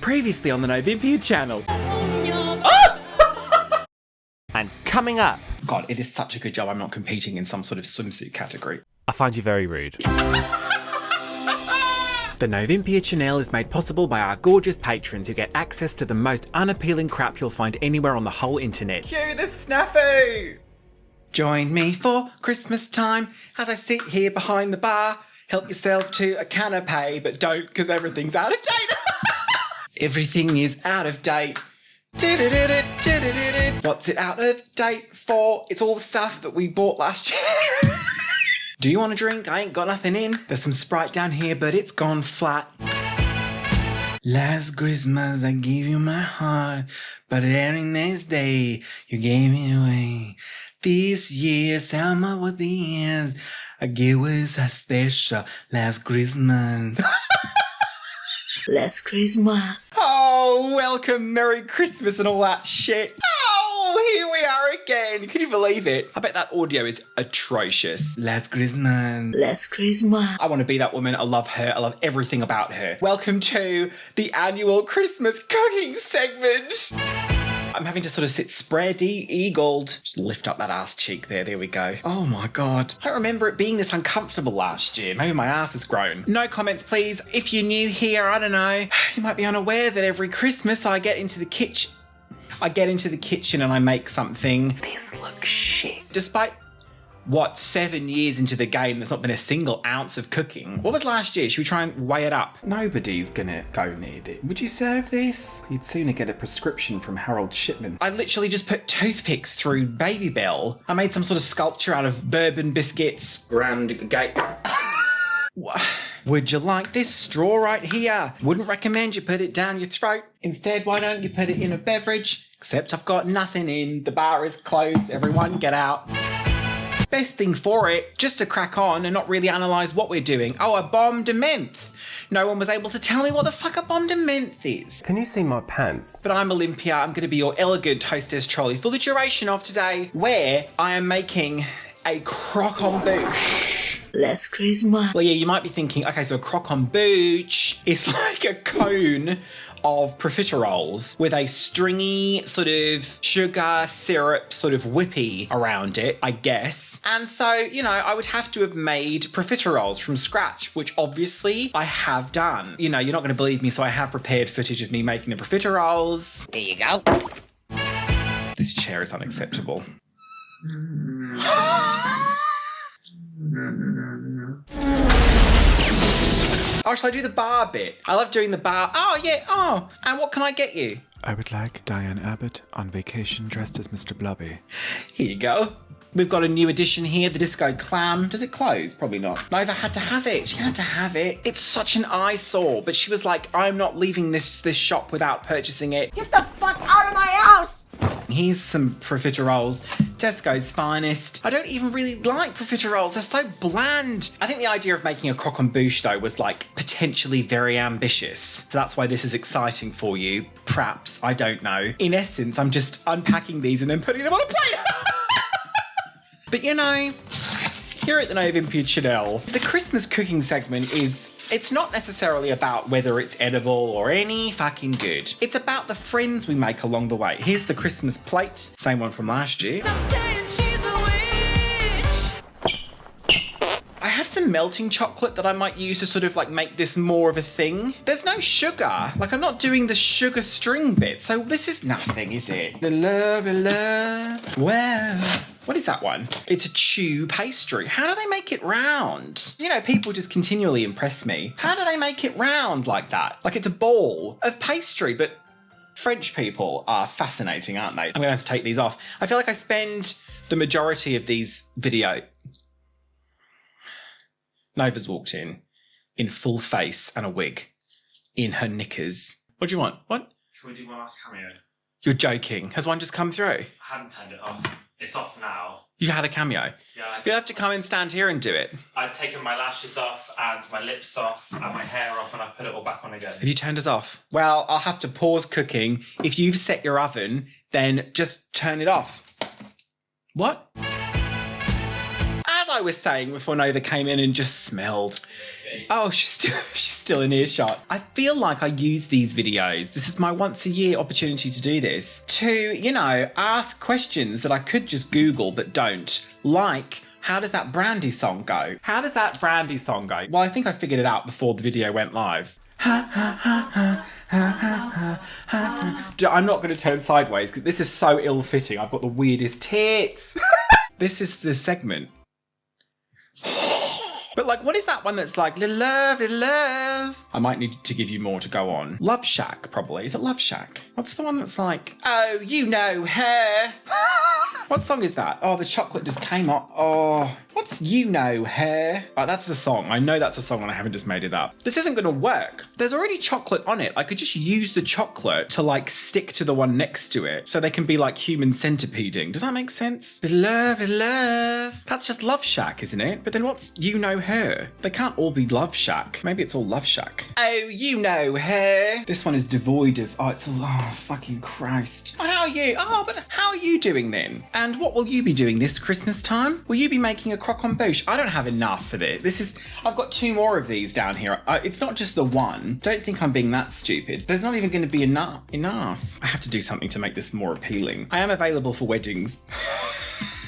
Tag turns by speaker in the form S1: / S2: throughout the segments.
S1: Previously on the Novympia channel. And coming up.
S2: God, it is such a good job I'm not competing in some sort of swimsuit category.
S1: I find you very rude. The Novympia channel is made possible by our gorgeous patrons who get access to the most unappealing crap you'll find anywhere on the whole internet.
S2: Cue the snafu! Join me for Christmas time as I sit here behind the bar. Help yourself to a canapé, but don't, because everything's out of date. Everything is out of date. What's it out of date for? It's all the stuff that we bought last year. Do you want a drink? I ain't got nothing in. There's some Sprite down here, but it's gone flat. Last Christmas I gave you my heart, but every next day you gave it away. This year, summer was the end. I gave was a special last Christmas.
S3: Last Christmas.
S2: Oh, welcome, Merry Christmas and all that shit. Oh, here we are again. Can you believe it? I bet that audio is atrocious. Last Christmas.
S3: Last Christmas.
S2: I want to be that woman. I love her. I love everything about her. Welcome to the annual Christmas cooking segment. I'm having to sort of sit spread eagled. Just lift up that ass cheek there. There we go. Oh my God. I don't remember it being this uncomfortable last year. Maybe my ass has grown. No comments, please. If you're new here, I don't know. You might be unaware that every Christmas I get into the kitchen and I make something. This looks shit. Despite, 7 years into the game, there's not been a single ounce of cooking. What was last year? Should we try and weigh it up? Nobody's gonna go near it. Would you serve this? You'd sooner get a prescription from Harold Shipman. I literally just put toothpicks through Baby Bell. I made some sort of sculpture out of bourbon biscuits around a gate. Would you like this straw right here? Wouldn't recommend you put it down your throat. Instead, why don't you put it in a beverage? Except I've got nothing in. The bar is closed. Everyone get out. Best thing for it, just to crack on and not really analyse what we're doing. Oh, a bombe de menthe. No one was able to tell me what the fuck a bombe de menthe is.
S1: Can you see my pants?
S2: But I'm Olympia. I'm going to be your elegant hostess trolley for the duration of today, where I am making a croquembouche.
S3: Last Christmas.
S2: Well, yeah, you might be thinking, okay, so a croquembouche is like a cone of profiteroles with a stringy sort of sugar syrup sort of whippy around it, I guess. And so, you know, I would have to have made profiteroles from scratch, which obviously I have done. You know, you're not going to believe me, so I have prepared footage of me making the profiteroles. There you go. This chair is unacceptable. Oh, shall I do the bar bit? I love doing the bar. Oh, yeah. Oh, and what can I get you?
S1: I would like Diane Abbott on vacation dressed as Mr. Blobby.
S2: Here you go. We've got a new addition here, the Disco Clam. Does it close? Probably not. Nova had to have it. She had to have it. It's such an eyesore, but she was like, I'm not leaving this shop without purchasing it.
S4: Get the fuck out of my house!
S2: Here's some profiteroles. Tesco's finest. I don't even really like profiteroles. They're so bland. I think the idea of making a croquembouche, though, was like potentially very ambitious. So that's why this is exciting for you. Perhaps. I don't know. In essence, I'm just unpacking these and then putting them on a plate. But you know, here at the Novympia channel, the Christmas cooking segment it's not necessarily about whether it's edible or any fucking good. It's about the friends we make along the way. Here's the Christmas plate, same one from last year. I have some melting chocolate that I might use to sort of like make this more of a thing. There's no sugar. Like I'm not doing the sugar string bit, so this is nothing, is it? The love. Well. What is that one? It's a chew pastry. How do they make it round? You know, people just continually impress me. How do they make it round like that? Like it's a ball of pastry, but French people are fascinating, aren't they? I'm gonna have to take these off. I feel like I spend the majority of these Nova's walked in full face and a wig, in her knickers. What do you want? What?
S5: Can we do one last cameo?
S2: You're joking. Has one just come through?
S5: I haven't turned it off. It's off now.
S2: You had a cameo?
S5: Yeah.
S2: You'll have to come and stand here and do it.
S5: I've taken my lashes off and my lips off and my hair off and I've put it all back on again.
S2: Have you turned us off? Well, I'll have to pause cooking. If you've set your oven, then just turn it off. What? As I was saying before Nova came in and just smelled.
S5: feet.
S2: Oh, she's still in earshot. I feel like I use these videos. This is my once a year opportunity to do this. To, you know, ask questions that I could just Google but don't. Like, how does that Brandy song go? How does that Brandy song go? Well, I think I figured it out before the video went live. I'm not going to turn sideways because this is so ill-fitting. I've got the weirdest tits. This is the segment. But like, what is that one that's like, little love, little love? I might need to give you more to go on. Love Shack, probably. Is it Love Shack? What's the one that's like, oh, you know her? What song is that? Oh, the chocolate just came up. Oh, what's you know her? Oh, that's a song. I know that's a song and I haven't just made it up. This isn't going to work. There's already chocolate on it. I could just use the chocolate to like stick to the one next to it so they can be like human centipeding. Does that make sense? Love, love. That's just Love Shack, isn't it? But then what's you know her? They can't all be Love Shack. Maybe it's all Love Shack. Oh, you know her. This one is devoid of, it's all, fucking Christ. Oh, how are you? Oh, but how are you doing then? And what will you be doing this Christmas time? Will you be making a croquembouche? I don't have enough for this. I've got 2 more of these down here. It's not just the one. Don't think I'm being that stupid. There's not even going to be enough. I have to do something to make this more appealing. I am available for weddings.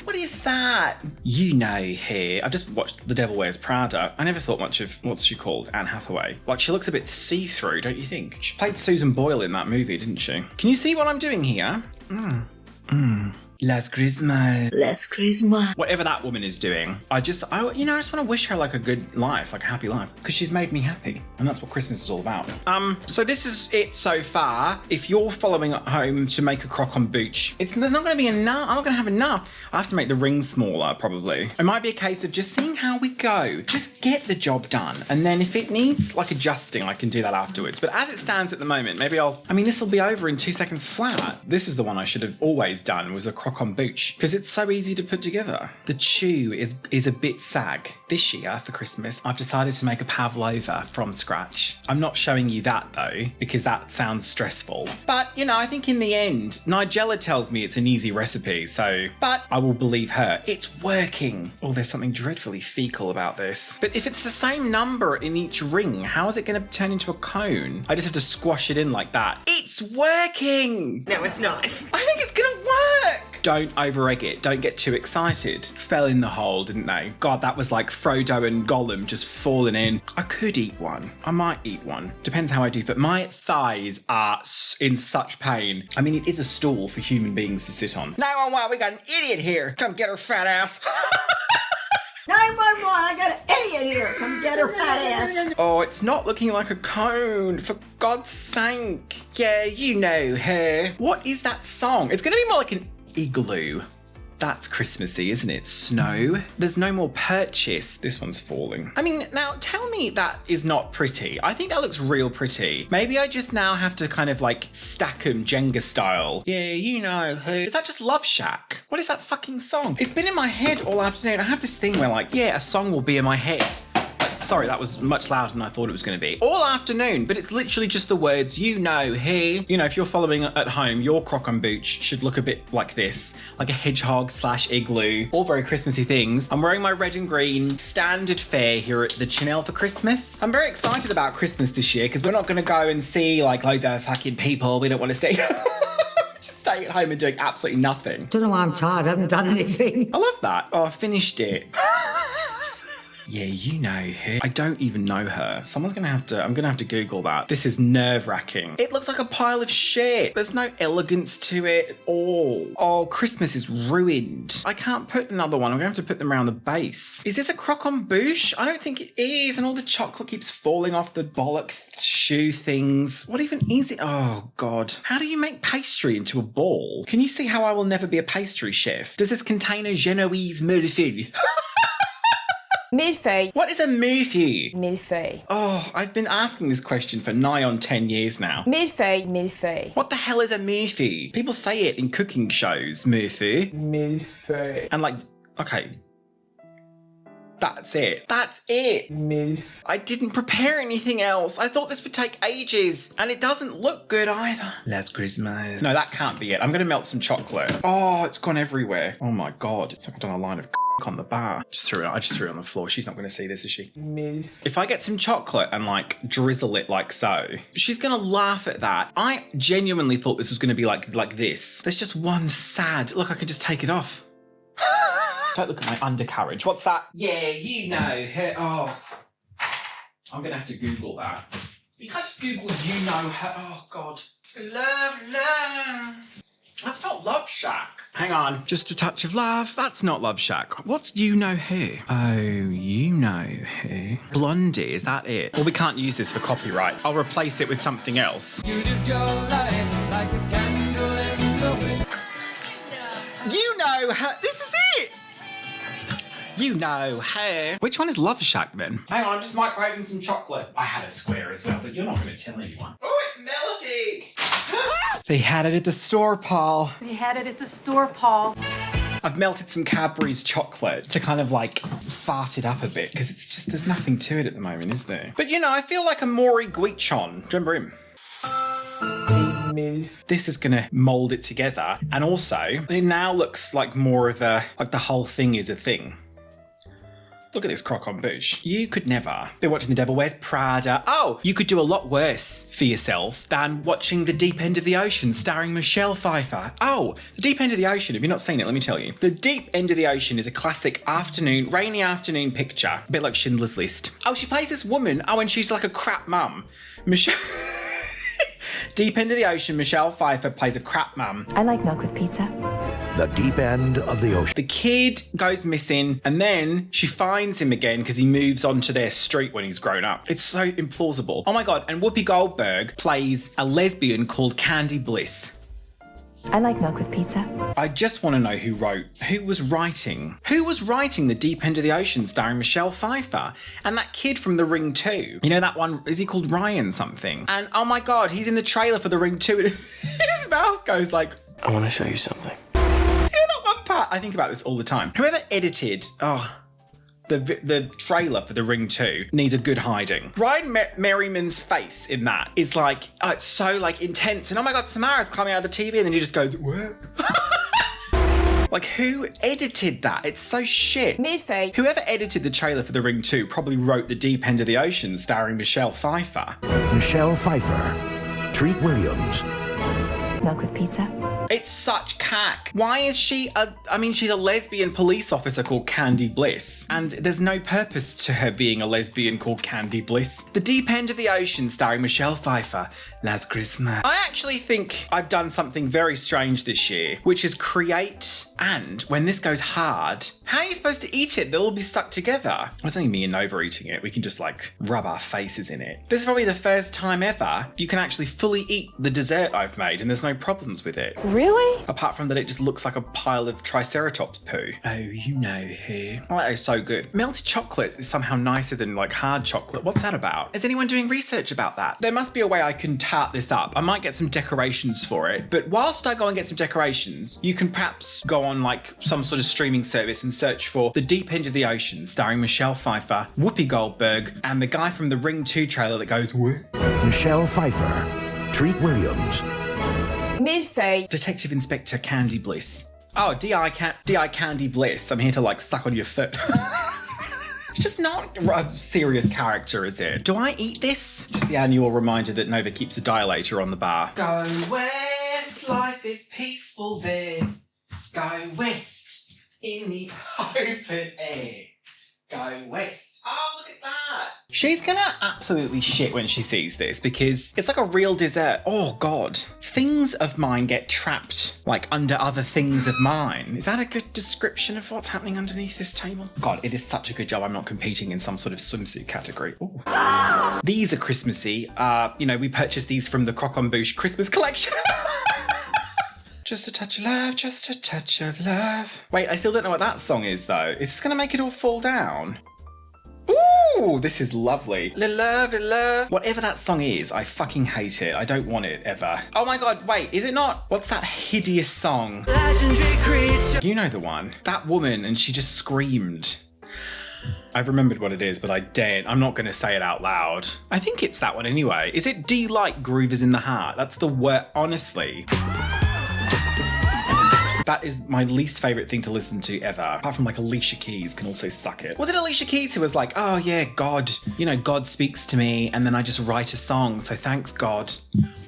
S2: What is that? You know her. I've just watched The Devil Wears Prada. I never thought much of, what's she called? Anne Hathaway. Like, she looks a bit see-through, don't you think? She played Susan Boyle in that movie, didn't she? Can you see what I'm doing here? Last Christmas.
S3: Last Christmas.
S2: Whatever that woman is doing, I just want to wish her like a good life, like a happy life, because she's made me happy, and that's what Christmas is all about. So this is it so far. If you're following at home to make a croquembouche, there's not going to be enough. I'm not going to have enough. I have to make the ring smaller, probably. It might be a case of just seeing how we go. Just get the job done, and then if it needs like adjusting, I can do that afterwards. But as it stands at the moment, maybe this will be over in 2 seconds flat. This is the one I should have always done, was a croquembouche, because it's so easy to put together. The chew is a bit sag. This year for Christmas, I've decided to make a pavlova from scratch. I'm not showing you that though, because that sounds stressful. But I think in the end, Nigella tells me it's an easy recipe, but I will believe her. It's working. Oh, there's something dreadfully fecal about this. But if it's the same number in each ring, how is it going to turn into a cone? I just have to squash it in like that. It's working!
S4: No, it's not.
S2: I think it's going to work! Don't over-egg it. Don't get too excited. Fell in the hole, didn't they? God, that was like Frodo and Gollum just falling in. I could eat one. I might eat one. Depends how I do. But my thighs are in such pain. I mean, it is a stool for human beings to sit on. 911, we got an idiot here. Come get her fat ass.
S4: 911, I got an idiot here. Come get her fat ass.
S2: Oh, it's not looking like a cone, for God's sake. Yeah, you know her. What is that song? It's going to be more like an igloo. That's Christmassy, isn't it? Snow. There's no more purchase. This one's falling. I mean, now tell me that is not pretty. I think that looks real pretty. Maybe I just now have to kind of like stack them Jenga style. Yeah, you know who. Is that just Love Shack? What is that fucking song? It's been in my head all afternoon. I have this thing where like, yeah, a song will be in my head. Sorry, that was much louder than I thought it was going to be. All afternoon, but it's literally just the words, you know, he. If you're following at home, your croquembouche should look a bit like this, like a hedgehog / igloo, all very Christmassy things. I'm wearing my red and green standard fare here at the Chanel for Christmas. I'm very excited about Christmas this year because we're not going to go and see like loads of fucking people we don't want to see. Just staying at home and doing absolutely nothing.
S6: Don't know why I'm tired, I haven't done anything.
S2: I love that. Oh, I finished it. Yeah, you know her. I don't even know her. I'm gonna have to Google that. This is nerve-wracking. It looks like a pile of shit. There's no elegance to it at all. Oh, Christmas is ruined. I can't put another one. I'm gonna have to put them around the base. Is this a croquembouche? I don't think it is. And all the chocolate keeps falling off the bollock shoe things. What even is it? Oh, God. How do you make pastry into a ball? Can you see how I will never be a pastry chef? Does this contain a Genoese millefeuille?
S7: Millefeuille.
S2: What is a millefeuille?
S7: Millefeuille.
S2: Oh, I've been asking this question for nigh on 10 years now.
S7: Millefeuille. Millefeuille.
S2: What the hell is a millefeuille? People say it in cooking shows. Millefeuille.
S5: Millefeuille.
S2: And like, okay. That's it. That's it.
S5: Milf.
S2: I didn't prepare anything else. I thought this would take ages. And it doesn't look good either. Last Christmas. No, that can't be it. I'm going to melt some chocolate. Oh, it's gone everywhere. Oh my God. It's like I've done a line of on the bar. I just threw it on the floor. She's not going to see this, is she? If I get some chocolate and like drizzle it like so, she's going to laugh at that. I genuinely thought this was going to be like this. There's just one sad. Look, I can just take it off. Don't look at my undercarriage. What's that? Yeah, you know her. Oh, I'm going to have to Google that. You can't just Google you know her. Oh, God. Love. That's not Love Shack. Hang on. Just a touch of love. That's not Love Shack. What's You Know Who? Oh, You Know Who. Blondie, is that it? Well, we can't use this for copyright. I'll replace it with something else. You lived your life like a candle in the wind. You know her. This is it. You know her. Which one is Love Shack then? Hang on, I'm just microwaving some chocolate. I had a square as well, but you're not going to tell anyone. Oh, it's melted. They had it at the store, Paul.
S7: They had it at the store, Paul.
S2: I've melted some Cadbury's chocolate to kind of like fart it up a bit because it's just, there's nothing to it at the moment, is there? But you know, I feel like a Maury Guichon. Do you remember him? This is going to mould it together. And also, it now looks like more of a, like the whole thing is a thing. Look at this croquembouche. You could never be watching The Devil Wears Prada. Oh, you could do a lot worse for yourself than watching The Deep End of the Ocean starring Michelle Pfeiffer. Oh, The Deep End of the Ocean. If you've not seen it, let me tell you. The Deep End of the Ocean is a classic rainy afternoon picture. A bit like Schindler's List. Oh, she plays this woman. Oh, and she's like a crap mum. Michelle... Deep End of the Ocean, Michelle Pfeiffer plays a crap mum.
S8: I like milk with pizza.
S9: The Deep End of the Ocean.
S2: The kid goes missing and then she finds him again because he moves onto their street when he's grown up. It's so implausible. Oh my God, and Whoopi Goldberg plays a lesbian called Candy Bliss.
S8: I like milk with pizza.
S2: I just want to know who was writing The Deep End of the Ocean starring Michelle Pfeiffer and that kid from The Ring 2. You know that one, is he called Ryan something? And oh my God, he's in the trailer for The Ring 2 and his mouth goes like,
S10: I want to show you something.
S2: You know that one part? I think about this all the time. Whoever edited, the trailer for The Ring 2 needs a good hiding. Ryan Merriman's face in that is like, oh, it's so like intense. And oh my God, Samara's climbing out of the TV and then he just goes, what? Like, who edited that? It's so shit.
S7: Midfield.
S2: Whoever edited the trailer for The Ring 2 probably wrote The Deep End of the Ocean starring Michelle Pfeiffer.
S9: Michelle Pfeiffer. Treat Williams.
S8: Milk with pizza.
S2: It's such cack. Why is she she's a lesbian police officer called Candy Bliss. And there's no purpose to her being a lesbian called Candy Bliss. The Deep End of the Ocean starring Michelle Pfeiffer. Last Christmas. I actually think I've done something very strange this year, which is create, and when this goes hard, how are you supposed to eat it? They'll all be stuck together. It's only me and Nova eating it. We can just like rub our faces in it. This is probably the first time ever you can actually fully eat the dessert I've made and there's no problems with it.
S7: Really?
S2: Apart from that it just looks like a pile of Triceratops poo. Oh, you know who. Oh, that is so good. Melted chocolate is somehow nicer than like hard chocolate. What's that about? Is anyone doing research about that? There must be a way I can tart this up. I might get some decorations for it. But whilst I go and get some decorations, you can perhaps go on like some sort of streaming service and search for The Deep End of the Ocean starring Michelle Pfeiffer, Whoopi Goldberg, and the guy from the Ring 2 trailer that goes, what?
S9: Michelle Pfeiffer. Treat Williams.
S7: Midfield.
S2: Detective Inspector Candy Bliss. Oh, D.I. Candy Bliss. I'm here to like suck on your foot. It's just not a serious character, is it? Do I eat this? Just the annual reminder that Nova keeps a dilator on the bar. Go west, life is peaceful there. Go west in the open air. Go west. Oh, look at that. She's gonna absolutely shit when she sees this because it's like a real dessert. Oh, God. Things of mine get trapped like under other things of mine. Is that a good description of what's happening underneath this table? God, it is such a good job I'm not competing in some sort of swimsuit category. Ooh. These are Christmassy. We purchased these from the Croquembouche Christmas collection. Just a touch of love, just a touch of love. Wait, I still don't know what that song is though. Is this gonna make it all fall down? Ooh, this is lovely. La love, la love. Whatever that song is, I fucking hate it. I don't want it ever. Oh my God, wait, is it not? What's that hideous song? Legendary creature. You know the one. That woman, and she just screamed. I've remembered what it is, but I daren't. I'm not going to say it out loud. I think it's that one anyway. Is it D like Groove is in the Heart? That's the word, honestly. That is my least favourite thing to listen to ever. Apart from like Alicia Keys can also suck it. Was it Alicia Keys who was like, oh yeah, God, you know, God speaks to me and then I just write a song, so thanks God.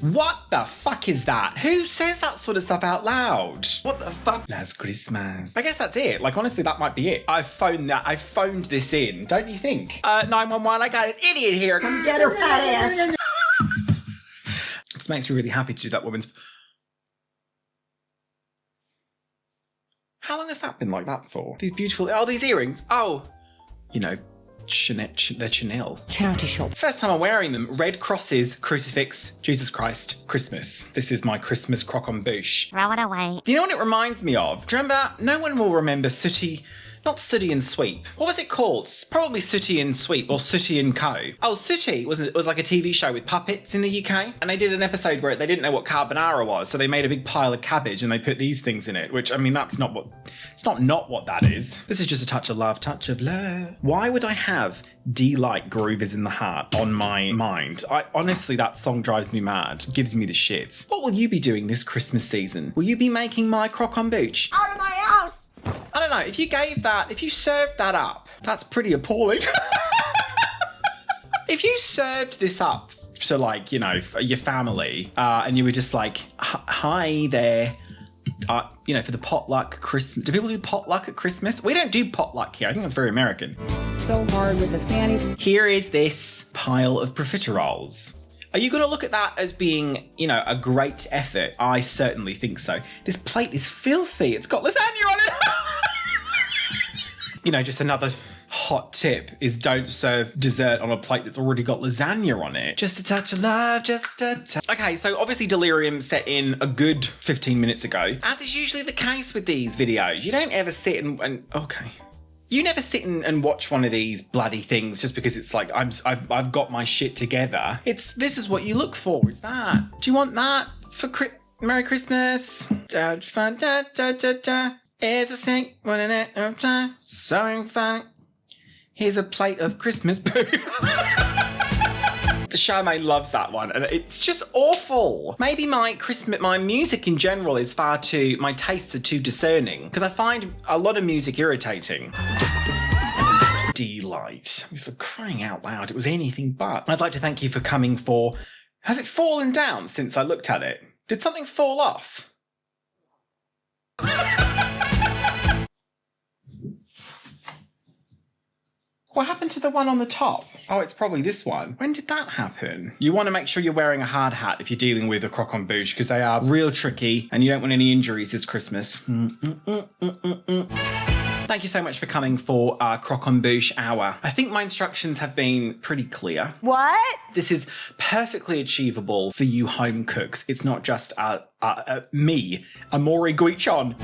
S2: What the fuck is that? Who says that sort of stuff out loud? What the fuck? Last Christmas. I guess that's it. Like, honestly, that might be it. I've phoned this in, don't you think? 911, I got an idiot here.
S4: Come get her fat ass.
S2: It just makes me really happy to do that woman's... How long has that been like that for? These beautiful... Oh, these earrings. Oh, you know, they're Chanel.
S6: Charity shop.
S2: First time I'm wearing them. Red crosses, crucifix, Jesus Christ, Christmas. This is my Christmas croquembouche.
S10: Throw it away.
S2: Do you know what it reminds me of? Do you remember? No one will remember Sooty... Not Sooty and Sweep. What was it called? It's probably Sooty and Sweep or Sooty and Co. Oh, Sooty was like a TV show with puppets in the UK. And they did an episode where they didn't know what carbonara was. So they made a big pile of cabbage and they put these things in it, which, I mean, that's not what... It's not what that is. This is just a touch of love, touch of love. Why would I have D-Like Groove is in the Heart on my mind? Honestly, that song drives me mad. Gives me the shits. What will you be doing this Christmas season? Will you be making my croquembouche?
S4: Out of my house.
S2: I don't know, if you served that up, that's pretty appalling. If you served this up to, like, you know, your family, and you were just like, hi there, you know, for the potluck Christmas. Do people do potluck at Christmas? We don't do potluck here. I think that's very American.
S6: So hard with the fanny.
S2: Here is this pile of profiteroles. Are you going to look at that as being, you know, a great effort? I certainly think so. This plate is filthy. It's got lasagna on it. You know, just another hot tip is don't serve dessert on a plate that's already got lasagna on it. Just a touch of love, just a touch. Okay, so obviously delirium set in a good 15 minutes ago. As is usually the case with these videos. You don't ever sit and okay. You never sit and watch one of these bloody things just because it's like I've got my shit together. This is what you look for. Is that? Do you want that for Merry Christmas? Fun, da, da, da, da. It's a sink, something funny. Here's a plate of Christmas poo. Charmaine loves that one, and it's just awful. Maybe my music in general is my tastes are too discerning, because I find a lot of music irritating. Delight. For crying out loud, it was anything but. I'd like to thank you for coming for... Has it fallen down since I looked at it? Did something fall off? What happened to the one on the top? Oh, it's probably this one. When did that happen? You want to make sure you're wearing a hard hat if you're dealing with a croquembouche, because they are real tricky and you don't want any injuries this Christmas. Thank you so much for coming for our croquembouche hour. I think my instructions have been pretty clear.
S7: What?
S2: This is perfectly achievable for you home cooks. It's not just me, Amore Guichon,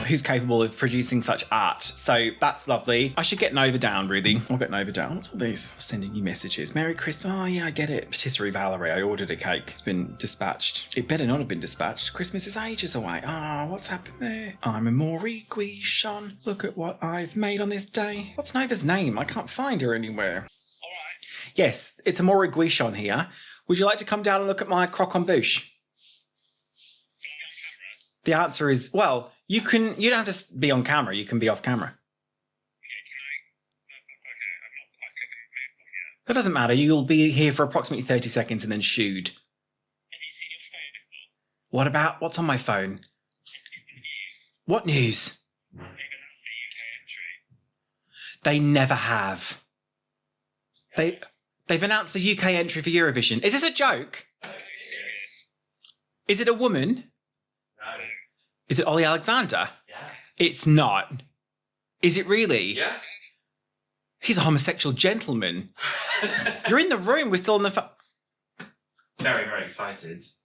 S2: who's capable of producing such art. So that's lovely. I should get Nova down, really. I'll get Nova down. What's all these? Sending you messages. Merry Christmas. Oh, yeah, I get it. Patisserie Valerie. I ordered a cake. It's been dispatched. It better not have been dispatched. Christmas is ages away. Ah, what's happened there? I'm Amore Guichon. Look at what I've made on this day. What's Nova's name? I can't find her anywhere. All right. Yes, it's Amore Guichon here. Would you like to come down and look at my croquembouche? The answer is, well, you don't have to be on camera, you can be off camera. Okay, I'm not quite clicking yet. That doesn't matter, you'll be here for approximately 30 seconds and then shooed. Have you seen your phone as well? What's on my phone? It's the news. What news? They've announced the UK entry. They never have. They've announced the UK entry for Eurovision. Is this a joke? No, it's serious. Is it a woman? No. Is it Ollie Alexander? Yeah. It's not. Is it really? Yeah. He's a homosexual gentleman. You're in the room. We're still on the
S5: Very, very excited. So,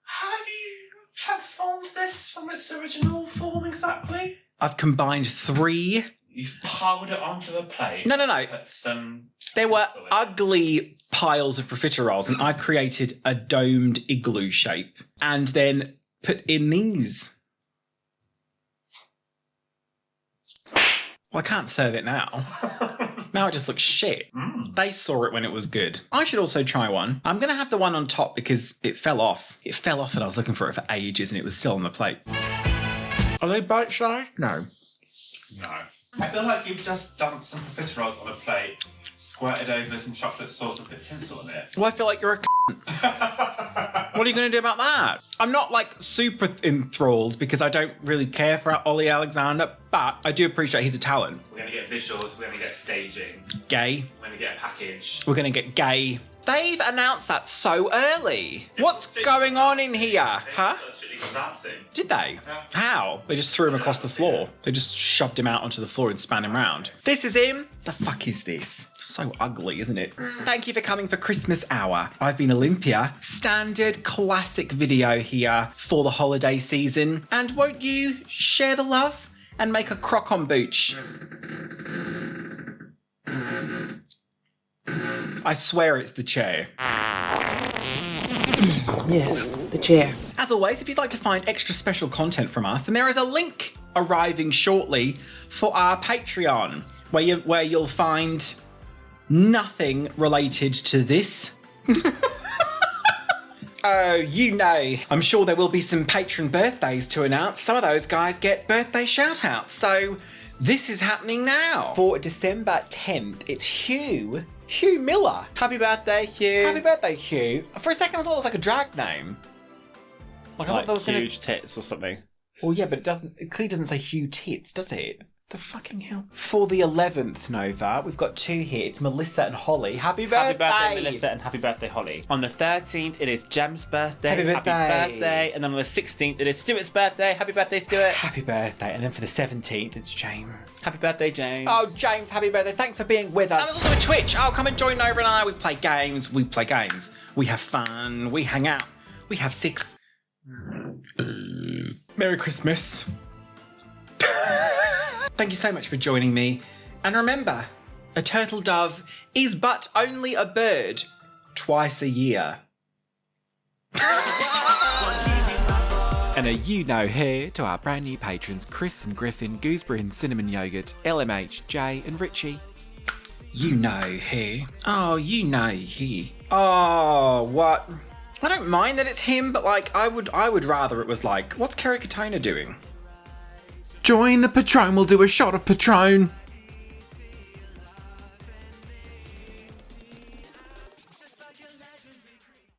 S5: how have you transformed this from its original form exactly?
S2: I've combined 3.
S5: You've piled it onto a plate.
S2: No.
S5: Put some...
S2: There were ugly piles of profiteroles, and I've created a domed igloo shape and then put in these. Well, I can't serve it now. Now it just looks shit. They saw it when it was good. I should also try one. I'm going to have the one on top because it fell off. It fell off and I was looking for it for ages and it was still on the plate. Are they bite-sized? No.
S5: No. I feel like you've just dumped some profiteroles on a plate, squirted over some chocolate sauce and put tinsel on it.
S2: Well, I feel like you're a What are you going to do about that? I'm not like super enthralled because I don't really care for Ollie Alexander, but I do appreciate he's a talent.
S5: We're going to get visuals, we're going to get staging,
S2: Gay.
S5: we're going to get a package.
S2: We're going to get gay. They've announced that so early. What's going on in here? Huh?
S5: Strictly Come Dancing.
S2: Did they?
S5: Yeah.
S2: How? They just threw him across the floor. They just shoved him out onto the floor and span him round. This is him. The fuck is this? So ugly, isn't it? Thank you for coming for Christmas hour. I've been Olympia. Standard classic video here for the holiday season. And won't you share the love and make a croquembouche? I swear it's the chair.
S6: Yes, the chair.
S2: As always, if you'd like to find extra special content from us, then there is a link arriving shortly for our Patreon, where you'll find nothing related to this. Oh, you know. I'm sure there will be some patron birthdays to announce. Some of those guys get birthday shout-outs. So this is happening now. For December 10th, it's Hugh Miller.
S10: Happy birthday, Hugh.
S2: Happy birthday, Hugh. For a second, I thought it was like a drag name. Like I thought that was
S10: huge tits or something.
S2: Well, yeah, but it clearly doesn't say Hugh Tits, does it? The fucking hell. For the 11th, Nova, we've got two here. It's Melissa and Holly. Happy birthday!
S10: Happy birthday, Melissa, and happy birthday, Holly. On the 13th, it is Jem's birthday.
S2: Happy birthday.
S10: And then on the 16th, it is Stuart's birthday. Happy birthday, Stuart.
S2: Happy birthday. And then for the 17th, it's James.
S10: Happy birthday, James.
S2: Oh, James, happy birthday. Thanks for being with us. And there's also a Twitch. Oh, come and join Nova and I. We play games. We have fun. We hang out. We have sex. Merry Christmas. Thank you so much for joining me. And remember, a turtle dove is but only a bird twice a year.
S1: And a you know here to our brand new patrons Chris and Griffin, Gooseberry and Cinnamon Yogurt, LMH, Jay and Richie.
S2: You know here. Oh, you know he. Oh, what? I don't mind that it's him, but like I would rather it was like, what's Kerry Katona doing?
S1: Join the Patron, we'll do a shot of Patron.